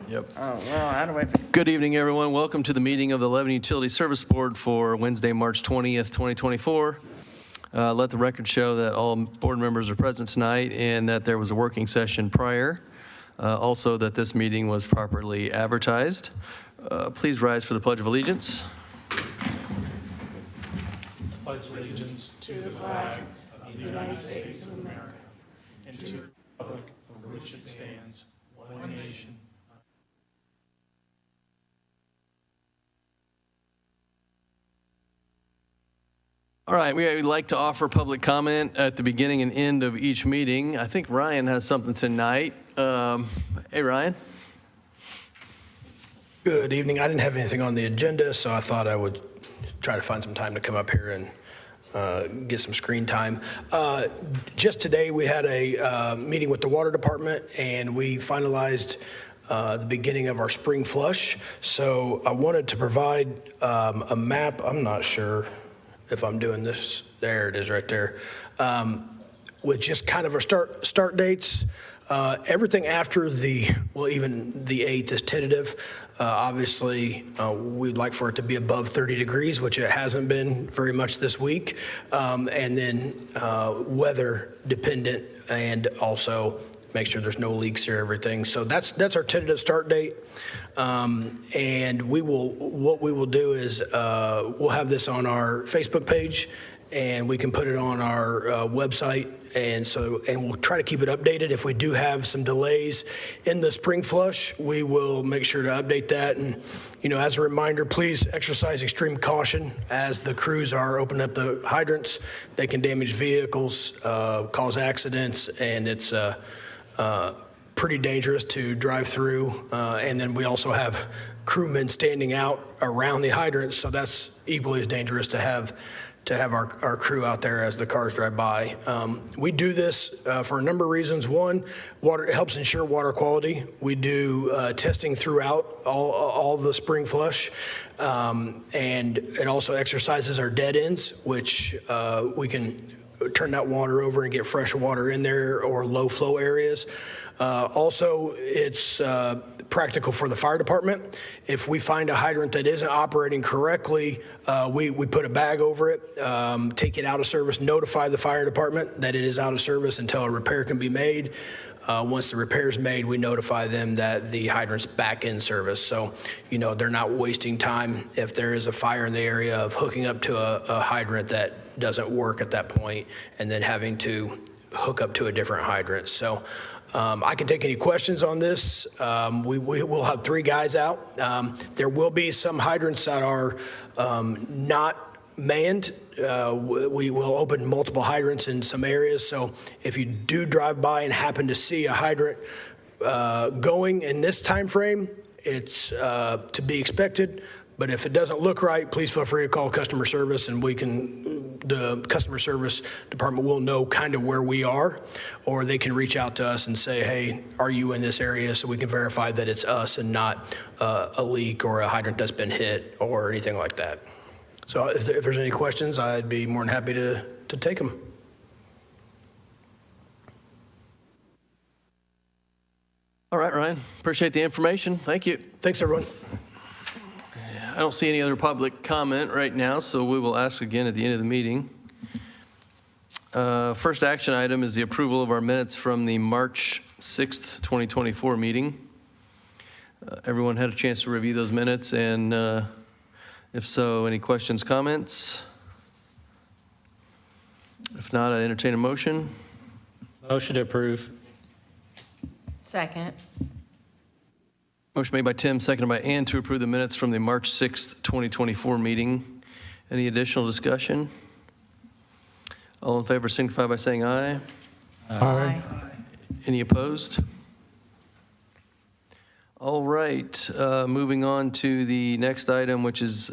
Yep. Oh, well, I don't know if Good evening, everyone. Welcome to the meeting of the Lebanon Utility Service Board for Wednesday, March 20th, 2024. Let the record show that all board members are present tonight and that there was a working session prior. Also, that this meeting was properly advertised. Please rise for the Pledge of Allegiance. Pledge allegiance to the flag of the United States of America and to the republic for which it stands, one nation. All right, we would like to offer public comment at the beginning and end of each meeting. I think Ryan has something tonight. Hey, Ryan. Good evening. I didn't have anything on the agenda, so I thought I would try to find some time to come up here and get some screen time. Just today, we had a meeting with the water department, and we finalized the beginning of our spring flush. So I wanted to provide a map. I'm not sure if I'm doing this. There it is right there. With just kind of our start dates. Everything after even the 8th is tentative. Obviously, we'd like for it to be above 30 degrees, which it hasn't been very much this week. And then weather dependent, and also make sure there's no leaks or everything. So that's our tentative start date. And what we will do is we'll have this on our Facebook page, and we can put it on our website, and we'll try to keep it updated. If we do have some delays in the spring flush, we will make sure to update that. And as a reminder, please exercise extreme caution as the crews are opening up the hydrants. They can damage vehicles, cause accidents, and it's pretty dangerous to drive through. And then we also have crewmen standing out around the hydrants, so that's equally as dangerous to have our crew out there as the cars drive by. We do this for a number of reasons. One, it helps ensure water quality. We do testing throughout all the spring flush, and it also exercises our dead ends, which we can turn that water over and get fresh water in there, or low flow areas. Also, it's practical for the fire department. If we find a hydrant that isn't operating correctly, we put a bag over it, take it out of service, notify the fire department that it is out of service until a repair can be made. Once the repair is made, we notify them that the hydrant's back in service. So, they're not wasting time if there is a fire in the area of hooking up to a hydrant that doesn't work at that point and then having to hook up to a different hydrant. So I can take any questions on this. We will have 3 guys out. There will be some hydrants that are not manned. We will open multiple hydrants in some areas. So if you do drive by and happen to see a hydrant going in this time frame, it's to be expected. But if it doesn't look right, please feel free to call customer service, and the customer service department will know kind of where we are, or they can reach out to us and say, hey, are you in this area, so we can verify that it's us and not a leak or a hydrant that's been hit or anything like that. So if there's any questions, I'd be more than happy to take them. All right, Ryan. Appreciate the information. Thank you. Thanks, everyone. I don't see any other public comment right now, so we will ask again at the end of the meeting. First action item is the approval of our minutes from the March 6th, 2024 meeting. Everyone had a chance to review those minutes, and if so, any questions, comments? If not, I entertain a motion. Motion to approve. Second. Motion made by Tim, seconded by Ann to approve the minutes from the March 6th, 2024 meeting. Any additional discussion? All in favor signify by saying aye. Aye. Any opposed? All right, moving on to the next item, which is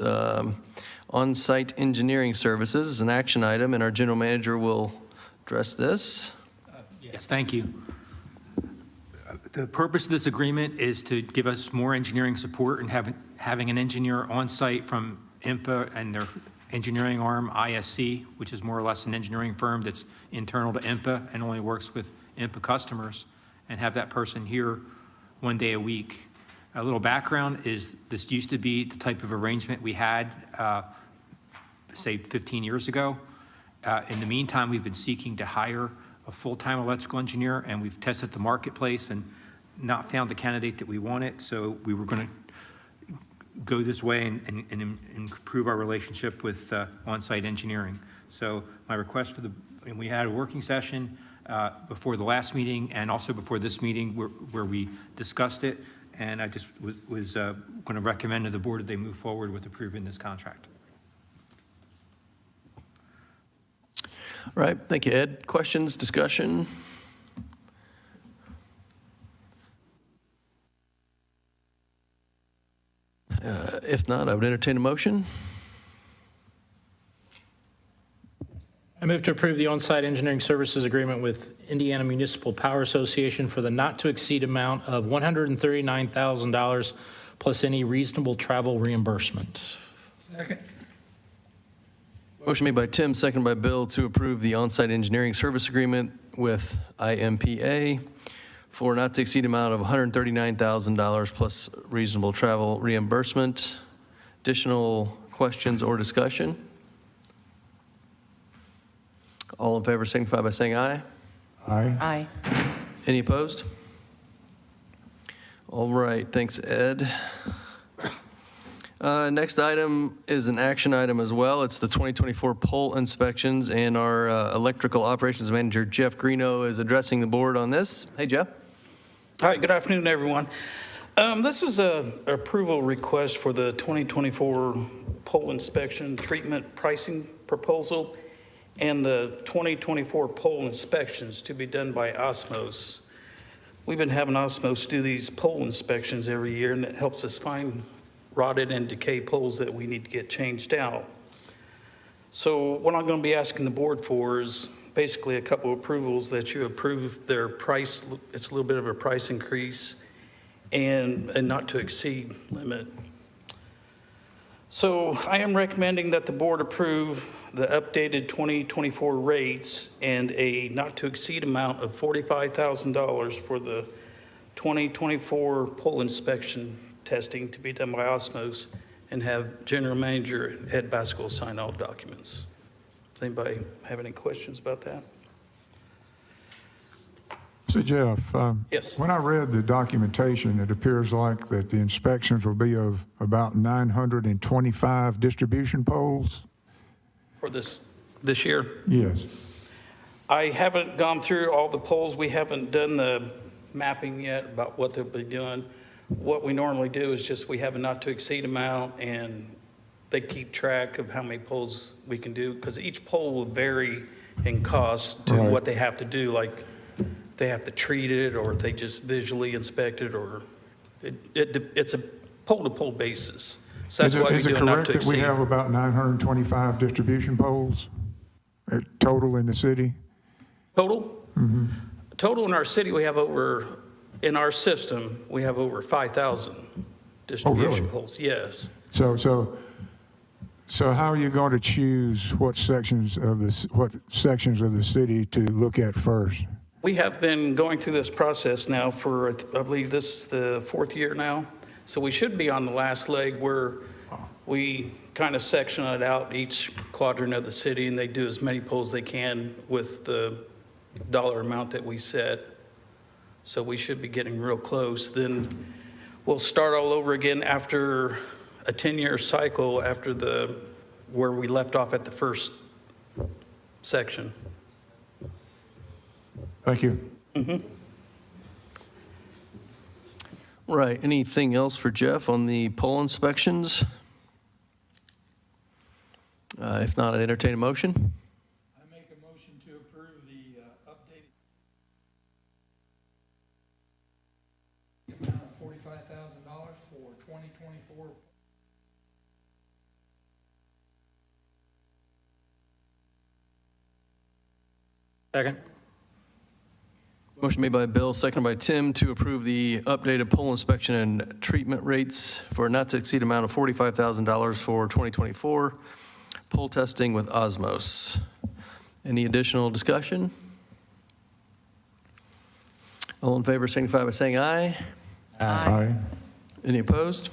on-site engineering services, is an action item, and our general manager will address this. Yes, thank you. The purpose of this agreement is to give us more engineering support and having an engineer on site from IMPA and their engineering arm, ISC, which is more or less an engineering firm that's internal to IMPA and only works with IMPA customers, and have that person here 1 day a week A little background is this used to be the type of arrangement we had, say, 15 years ago. In the meantime, we've been seeking to hire a full-time electrical engineer, and we've tested the marketplace and not found the candidate that we wanted, so we were going to go this way and improve our relationship with on-site engineering. So my request and we had a working session before the last meeting and also before this meeting where we discussed it, and I just was going to recommend to the board that they move forward with approving this contract. All right, thank you, Ed. Questions, discussion? If not, I would entertain a motion. I move to approve the on-site engineering services agreement with Indiana Municipal Power Association for the not-to-exceed amount of $139,000 plus any reasonable travel reimbursement. Second. Motion made by Tim, seconded by Bill to approve the on-site engineering service agreement with IMPA for not to exceed amount of $139,000 plus reasonable travel reimbursement. Additional questions or discussion? All in favor signify by saying aye. Aye. Aye. Any opposed? All right, thanks, Ed. Next item is an action item as well. It's the 2024 pole inspections, and our electrical operations manager, Jeff Greeno, is addressing the board on this. Hey, Jeff. Hi, good afternoon, everyone. This is an approval request for the 2024 pole inspection treatment pricing proposal and the 2024 pole inspections to be done by Osmos. We've been having Osmos do these pole inspections every year, and it helps us find rotted and decayed poles that we need to get changed out. So what I'm going to be asking the board for is basically a couple of approvals that you approve their price. It's a little bit of a price increase and not to exceed limit. So I am recommending that the board approve the updated 2024 rates and a not to exceed amount of $45,000 for the 2024 pole inspection testing to be done by Osmos, and have General Manager Ed Baskell sign all documents. Does anybody have any questions about that? So Jeff, Yes. when I read the documentation, it appears like that the inspections will be of about 925 distribution poles? For this year? Yes. I haven't gone through all the polls. We haven't done the mapping yet about what they'll be doing. What we normally do is just we have a not to exceed amount, and they keep track of how many polls we can do, because each poll will vary in cost to Right. what they have to do, like they have to treat it, or if they just visually inspect it, or it's a pole-to-pole basis. So that's why we Is it do a not correct to that we exceed. have about 925 distribution poles total in the city? Total? Total in our city, we have in our system, we have over 5,000 distribution poles, yes. So how are you going to choose what sections of the city to look at first? We have been going through this process now for, I believe this is the 4th year now. So we should be on the last leg where we kind of section it out, each quadrant of the city, and they do as many polls they can with the dollar amount that we set. So we should be getting real close. Then we'll start all over again after a 10-year cycle after where we left off at the first section. Thank you. Right, anything else for Jeff on the pole inspections? If not, I'd entertain a motion. I make a motion to approve the updated amount of $45,000 for 2024. Second. Motion made by Bill, seconded by Tim to approve the updated pole inspection and treatment rates for not to exceed amount of $45,000 for 2024 pole testing with Osmos. Any additional discussion? All in favor signify by saying aye. Aye. Any opposed?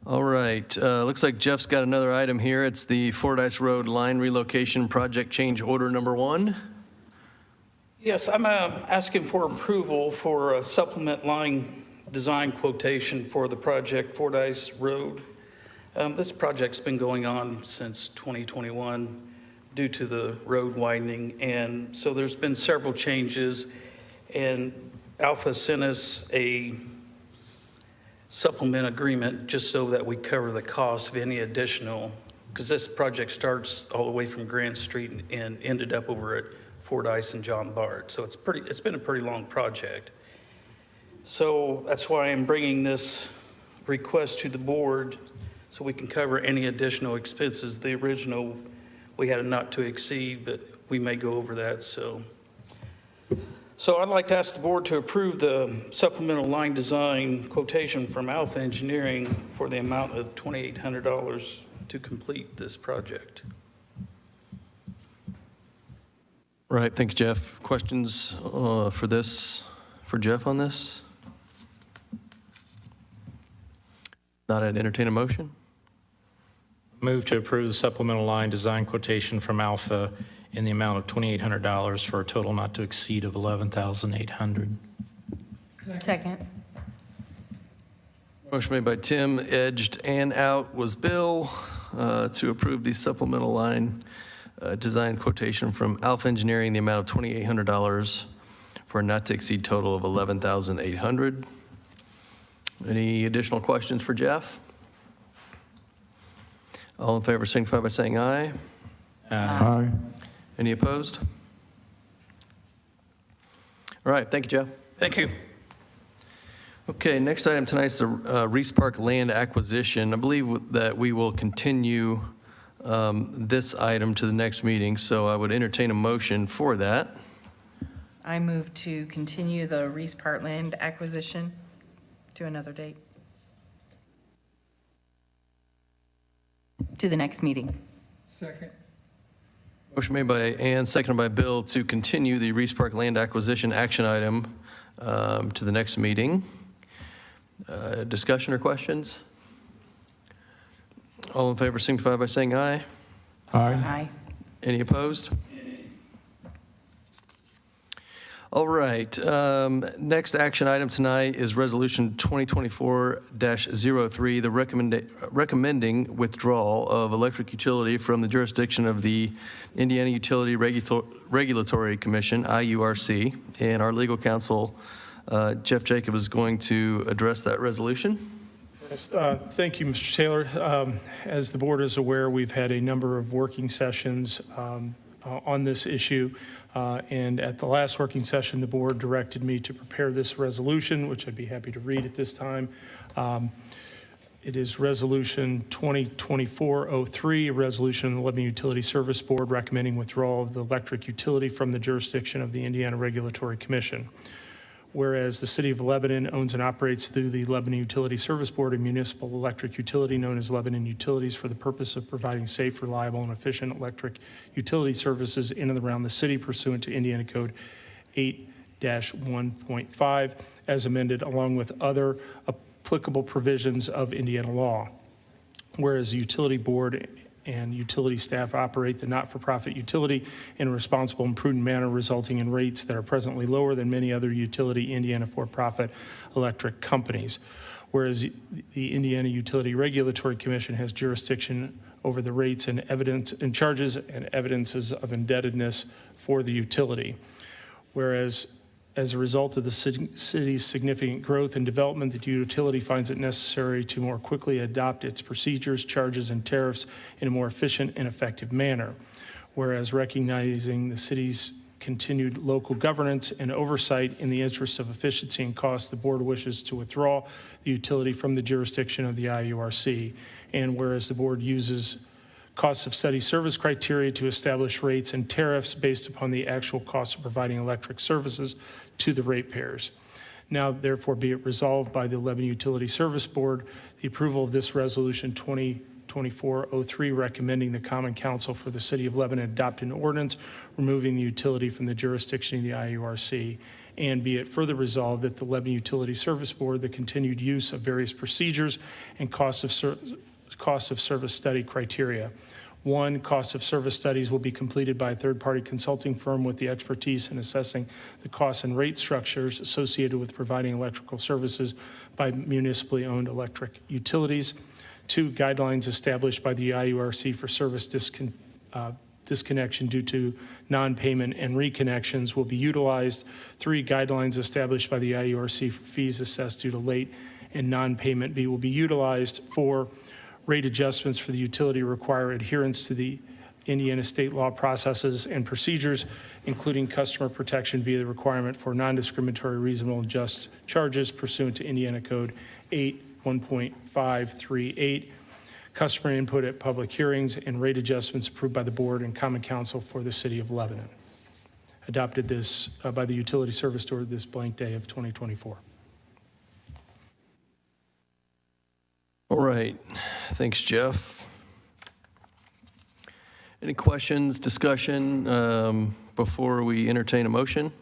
All right, looks like Jeff's got another item here. It's the Fordyce Road Line Relocation Project Change Order Number 1. Yes, I'm asking for approval for a supplement line design quotation for the project Fordyce Road. This project's been going on since 2021 due to the road widening, and so there's been several changes, and Alpha sent us a supplement agreement just so that we cover the cost of any additional, because this project starts all the way from Grant Street and ended up over at Fordyce and John Bart. So it's been a pretty long project. So that's why I'm bringing this request to the board so we can cover any additional expenses. The original, we had a not to exceed, but we may go over that, so I'd like to ask the board to approve the supplemental line design quotation from Alpha Engineering for the amount of $2,800 to complete this project. Right, thanks, Jeff. Questions for Jeff on this? Not, I'd entertain a motion. Move to approve the supplemental line design quotation from Alpha in the amount of $2,800 for a total not to exceed of $11,800. Second. Motion made by Tim, edged and out was Bill, to approve the supplemental line design quotation from Alpha Engineering in the amount of $2,800 for a not to exceed total of $11,800. Any additional questions for Jeff? All in favor signify by saying aye. Aye. Any opposed? All right, thank you, Jeff. Thank you. Okay, next item tonight is the Reese Park land acquisition. I believe that we will continue this item to the next meeting, so I would entertain a motion for that. I move to continue the Reese Park land acquisition to another date. To the next meeting. Second. Motion made by Ann, seconded by Bill to continue the Reese Park land acquisition action item to the next meeting. Discussion or questions? All in favor signify by saying aye. Aye. Aye. Any opposed? All right, next action item tonight is Resolution 2024-03, the recommending withdrawal of electric utility from the jurisdiction of the Indiana Utility Regulatory Commission, IURC, and our legal counsel, Jeff Jacob, is going to address that resolution. Yes, thank you, Mr. Taylor. As the board is aware, we've had a number of working sessions on this issue. And at the last working session, the board directed me to prepare this resolution, which I'd be happy to read at this time. It is Resolution 2024-03, a resolution of the Lebanon Utility Service Board recommending withdrawal of the electric utility from the jurisdiction of the Indiana Regulatory Commission. Whereas the City of Lebanon owns and operates through the Lebanon Utility Service Board a municipal electric utility known as Lebanon Utilities for the purpose of providing safe, reliable, and efficient electric utility services in and around the city pursuant to Indiana Code 8-1.5 as amended, along with other applicable provisions of Indiana law. Whereas the utility board and utility staff operate the not-for-profit utility in a responsible and prudent manner, resulting in rates that are presently lower than many other utility Indiana for-profit electric companies. Whereas the Indiana Utility Regulatory Commission has jurisdiction over the rates and evidence and charges and evidences of indebtedness for the utility. Whereas as a result of the city's significant growth and development, the utility finds it necessary to more quickly adopt its procedures, charges, and tariffs in a more efficient and effective manner. Whereas recognizing the city's continued local governance and oversight in the interests of efficiency and cost, the board wishes to withdraw the utility from the jurisdiction of the IURC. And whereas the board uses cost of study service criteria to establish rates and tariffs based upon the actual cost of providing electric services to the ratepayers. Now, therefore, be it resolved by the Lebanon Utility Service Board, the approval of this resolution 2024-03 recommending the Common Council for the City of Lebanon adopt an ordinance removing the utility from the jurisdiction of the IURC And be it further resolved that the Lebanon Utility Service Board, the continued use of various procedures and cost of service study criteria. One, cost of service studies will be completed by a third-party consulting firm with the expertise in assessing the costs and rate structures associated with providing electrical services by municipally owned electric utilities. Two, guidelines established by the IURC for service disconnection due to non-payment and reconnections will be utilized. Three, guidelines established by the IURC for fees assessed due to late and non-payment will be utilized. Four, rate adjustments for the utility require adherence to the Indiana state law processes and procedures, including customer protection via the requirement for non-discriminatory reasonable and just charges pursuant to Indiana Code 8.1.538, customer input at public hearings, and rate adjustments approved by the board and common council for the city of Lebanon. Adopted this by the Utility Service Board this blank day of 2024. All right. Thanks, Jeff. Any questions, discussion before we entertain a motion?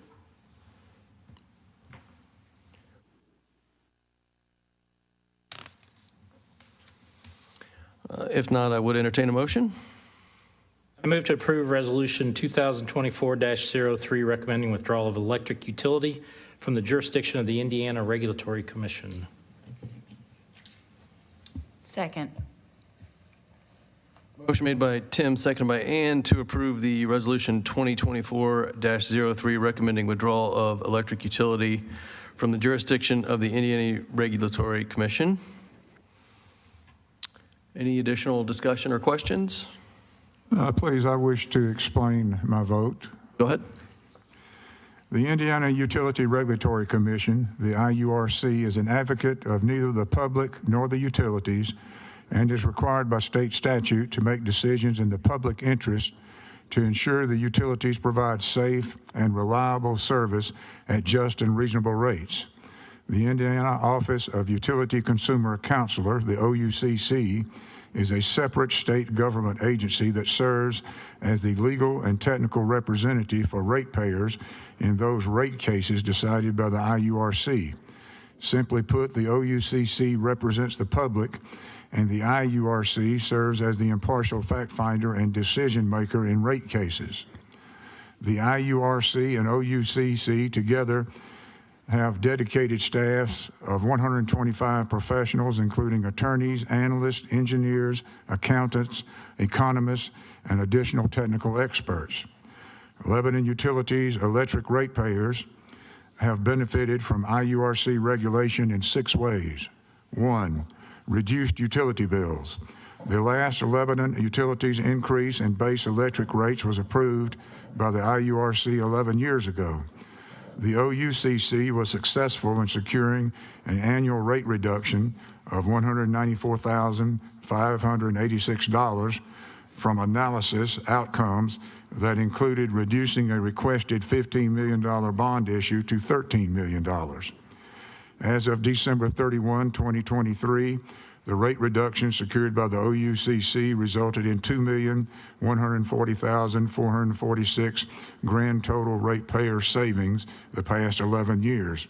If not, I would entertain a motion. I move to approve Resolution 2024-03, recommending withdrawal of electric utility from the jurisdiction of the Indiana Regulatory Commission. Second. Motion made by Tim, seconded by Ann to approve the resolution 2024-03 recommending withdrawal of electric utility from the jurisdiction of the Indiana Regulatory Commission. Any additional discussion or questions? Please, I wish to explain my vote. Go ahead. The Indiana Utility Regulatory Commission, the IURC, is an advocate of neither the public nor the utilities and is required by state statute to make decisions in the public interest to ensure the utilities provide safe and reliable service at just and reasonable rates. The Indiana Office of Utility Consumer Counselor, the OUCC, is a separate state government agency that serves as the legal and technical representative for ratepayers in those rate cases decided by the IURC. Simply put, the OUCC represents the public, and the IURC serves as the impartial fact finder and decision maker in rate cases. The IURC and OUCC together have dedicated staffs of 125 professionals, including attorneys, analysts, engineers, accountants, economists, and additional technical experts. Lebanon Utilities electric ratepayers have benefited from IURC regulation in 6 ways. 1, reduced utility bills. The last Lebanon Utilities increase in base electric rates was approved by the IURC 11 years ago. The OUCC was successful in securing an annual rate reduction of $194,586 from analysis outcomes that included reducing a requested $15 million bond issue to $13 million. As of December 31, 2023, the rate reduction secured by the OUCC resulted in $2,140,446 grand total ratepayer savings the past 11 years.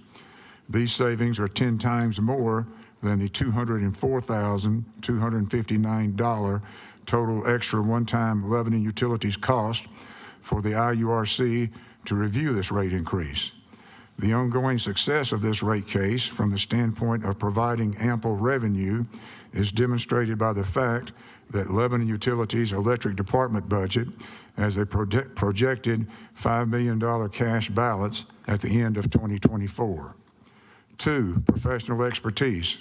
These savings are 10 times more than the $204,259 total extra one-time Lebanon Utilities cost for the IURC to review this rate increase. The ongoing success of this rate case from the standpoint of providing ample revenue is demonstrated by the fact that Lebanon Utilities electric department budget has a projected $5 million cash balance at the end of 2024. 2, professional expertise.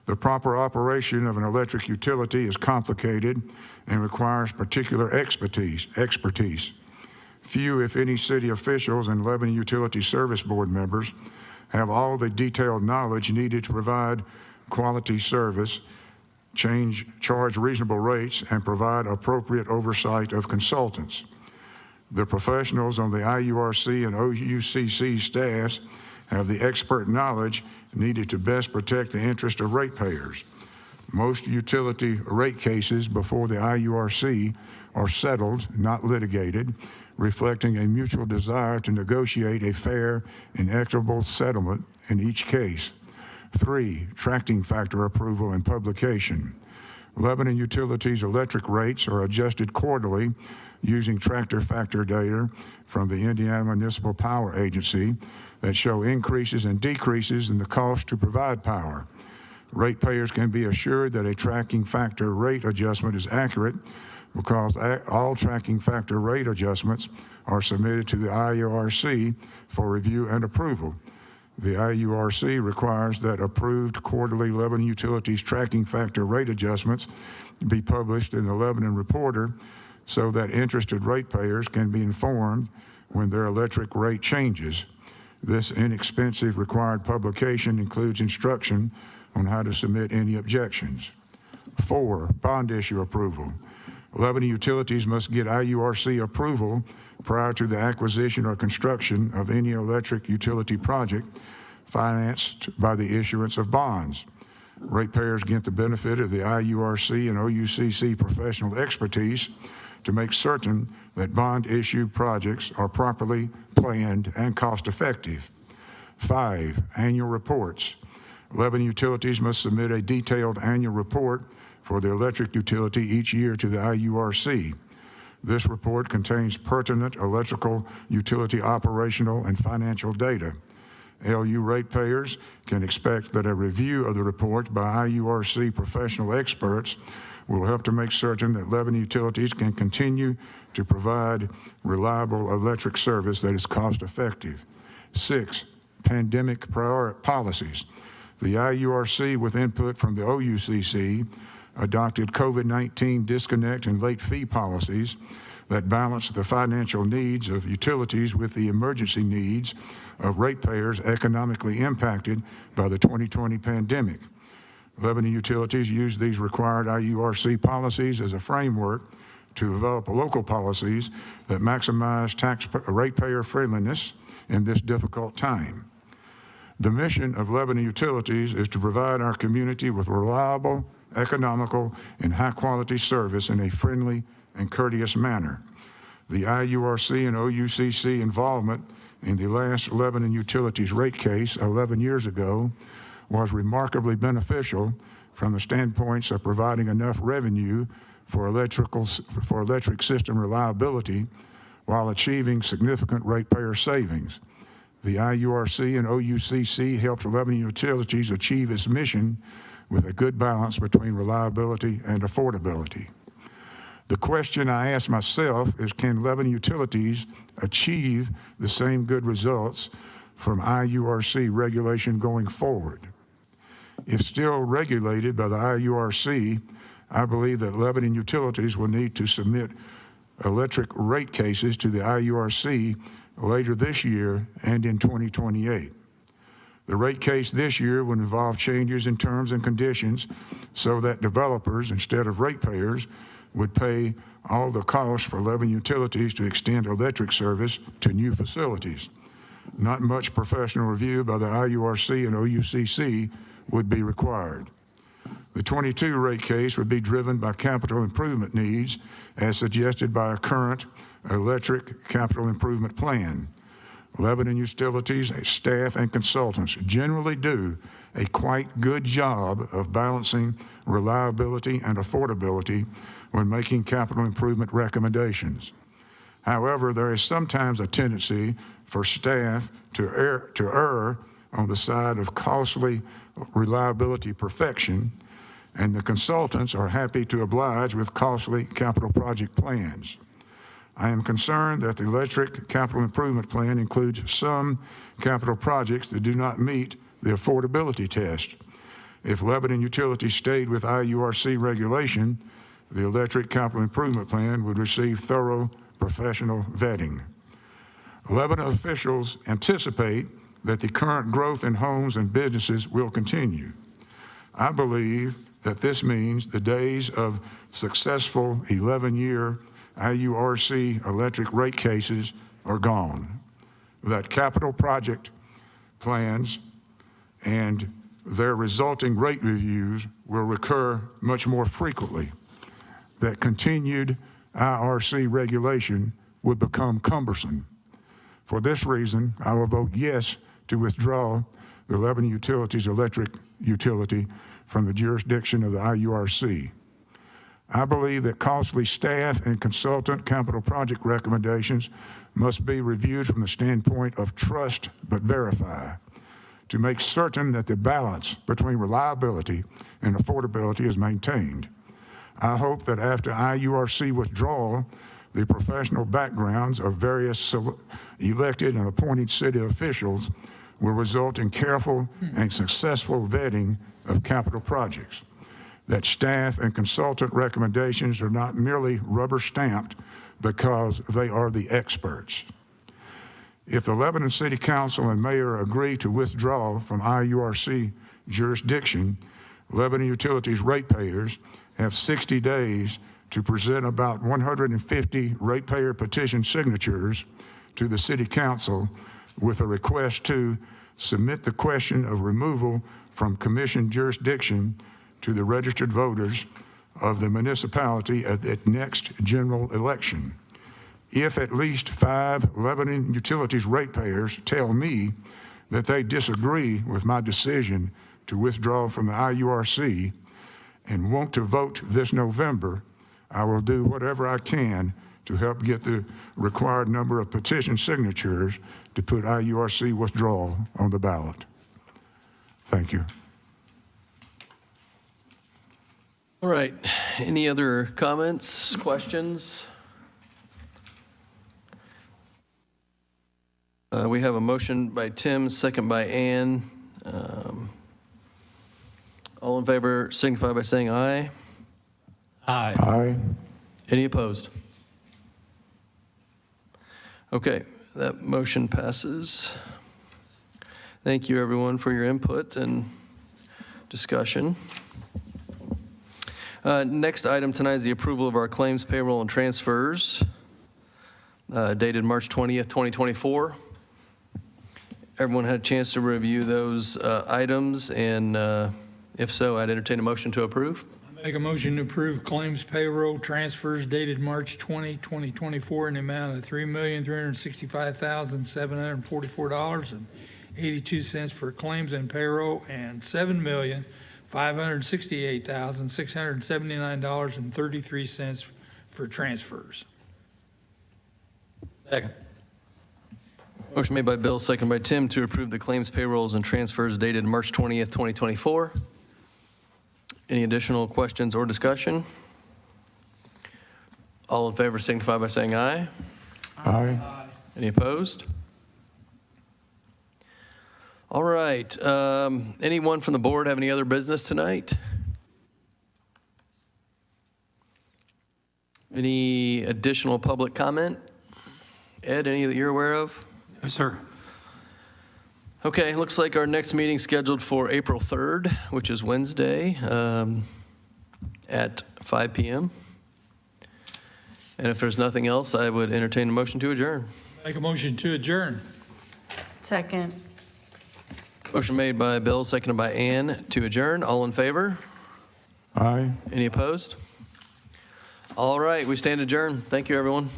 The proper operation of an electric utility is complicated and requires particular expertise. Few, if any, city officials and Lebanon Utility Service Board members have all the detailed knowledge needed to provide quality service, charge reasonable rates, and provide appropriate oversight of consultants. The professionals on the IURC and OUCC staffs have the expert knowledge needed to best protect the interest of ratepayers. Most utility rate cases before the IURC are settled, not litigated, reflecting a mutual desire to negotiate a fair and equitable settlement in each case. 3, tracking factor approval and publication. Lebanon Utilities electric rates are adjusted quarterly using tractor factor data from the Indiana Municipal Power Agency that show increases and decreases in the cost to provide power. Ratepayers can be assured that a tracking factor rate adjustment is accurate because all tracking factor rate adjustments are submitted to the IURC for review and approval. The IURC requires that approved quarterly Lebanon Utilities tracking factor rate adjustments be published in the Lebanon Reporter so that interested ratepayers can be informed when their electric rate changes. This inexpensive required publication includes instruction on how to submit any objections. 4, bond issue approval. Lebanon Utilities must get IURC approval prior to the acquisition or construction of any electric utility project financed by the issuance of bonds. Ratepayers get the benefit of the IURC and OUCC professional expertise to make certain that bond issue projects are properly planned and cost-effective. 5, annual reports. Lebanon Utilities must submit a detailed annual report for the electric utility each year to the IURC. This report contains pertinent electrical utility operational and financial data. LU ratepayers can expect that a review of the report by IURC professional experts will help to make certain that Lebanon Utilities can continue to provide reliable electric service that is cost-effective. 6, pandemic policies. The IURC, with input from the OUCC, adopted COVID-19 disconnect and late fee policies that balance the financial needs of utilities with the emergency needs of ratepayers economically impacted by the 2020 pandemic. Lebanon Utilities used these required IURC policies as a framework to develop local policies that maximize ratepayer friendliness in this difficult time. The mission of Lebanon Utilities is to provide our community with reliable, economical, and high-quality service in a friendly and courteous manner. The IURC and OUCC involvement in the last Lebanon Utilities rate case 11 years ago was remarkably beneficial from the standpoints of providing enough revenue for electric system reliability while achieving significant ratepayer savings. The IURC and OUCC helped Lebanon Utilities achieve its mission with a good balance between reliability and affordability. The question I ask myself is, can Lebanon Utilities achieve the same good results from IURC regulation going forward? If still regulated by the IURC, I believe that Lebanon Utilities will need to submit electric rate cases to the IURC later this year and in 2028. The rate case this year would involve changes in terms and conditions so that developers, instead of ratepayers, would pay all the costs for Lebanon Utilities to extend electric service to new facilities. Not much professional review by the IURC and OUCC would be required. The 22 rate case would be driven by capital improvement needs as suggested by our current electric capital improvement plan. Lebanon Utilities, staff, and consultants generally do a quite good job of balancing reliability and affordability when making capital improvement recommendations. However, there is sometimes a tendency for staff to err on the side of costly reliability perfection, and the consultants are happy to oblige with costly capital project plans. I am concerned that the electric capital improvement plan includes some capital projects that do not meet the affordability test. If Lebanon Utilities stayed with IURC regulation, the electric capital improvement plan would receive thorough professional vetting. Lebanon officials anticipate that the current growth in homes and businesses will continue. I believe that this means the days of successful 11-year IURC electric rate cases are gone, that capital project plans and their resulting rate reviews will recur much more frequently, that continued IRC regulation would become cumbersome. For this reason, I will vote yes to withdraw the Lebanon Utilities electric utility from the jurisdiction of the IURC. I believe that costly staff and consultant capital project recommendations must be reviewed from the standpoint of trust but verify, to make certain that the balance between reliability and affordability is maintained. I hope that after IURC withdrawal, the professional backgrounds of various elected and appointed city officials will result in careful and successful vetting of capital projects, that staff and consultant recommendations are not merely rubber stamped because they are the experts. If the Lebanon City Council and Mayor agree to withdraw from IURC jurisdiction, Lebanon Utilities ratepayers have 60 days to present about 150 ratepayer petition signatures to the City Council with a request to submit the question of removal from commission jurisdiction to the registered voters of the municipality at the next general election. If at least 5 Lebanon Utilities ratepayers tell me that they disagree with my decision to withdraw from the IURC and want to vote this November, I will do whatever I can to help get the required number of petition signatures to put IURC withdrawal on the ballot. Thank you. All right. Any other comments, questions? We have a motion by Tim, second by Ann. All in favor signify by saying aye. Aye. Aye. Any opposed? Okay, that motion passes. Thank you, everyone, for your input and discussion. Next item tonight is the approval of our claims, payroll, and transfers dated March 20th, 2024. Everyone had a chance to review those items, and if so, I'd entertain a motion to approve. Make a motion to approve claims payroll transfers dated March 20, 2024 in the amount of $3,365,744.82 for claims and payroll and $7,568,679.33 for transfers. Second. Motion made by Bill, second by Tim, to approve the claims, payrolls, and transfers dated March 20th, 2024. Any additional questions or discussion? All in favor signify by saying aye. Aye. Any opposed? All right. Anyone from the board have any other business tonight? Any additional public comment? Ed, any that you're aware of? Yes, sir. Okay, looks like our next meeting scheduled for April 3rd, which is Wednesday, at 5 p.m. And if there's nothing else, I would entertain a motion to adjourn. Make a motion to adjourn. Second. Motion made by Bill, seconded by Ann to adjourn. All in favor? Aye. Any opposed? All right, we stand adjourned. Thank you, everyone.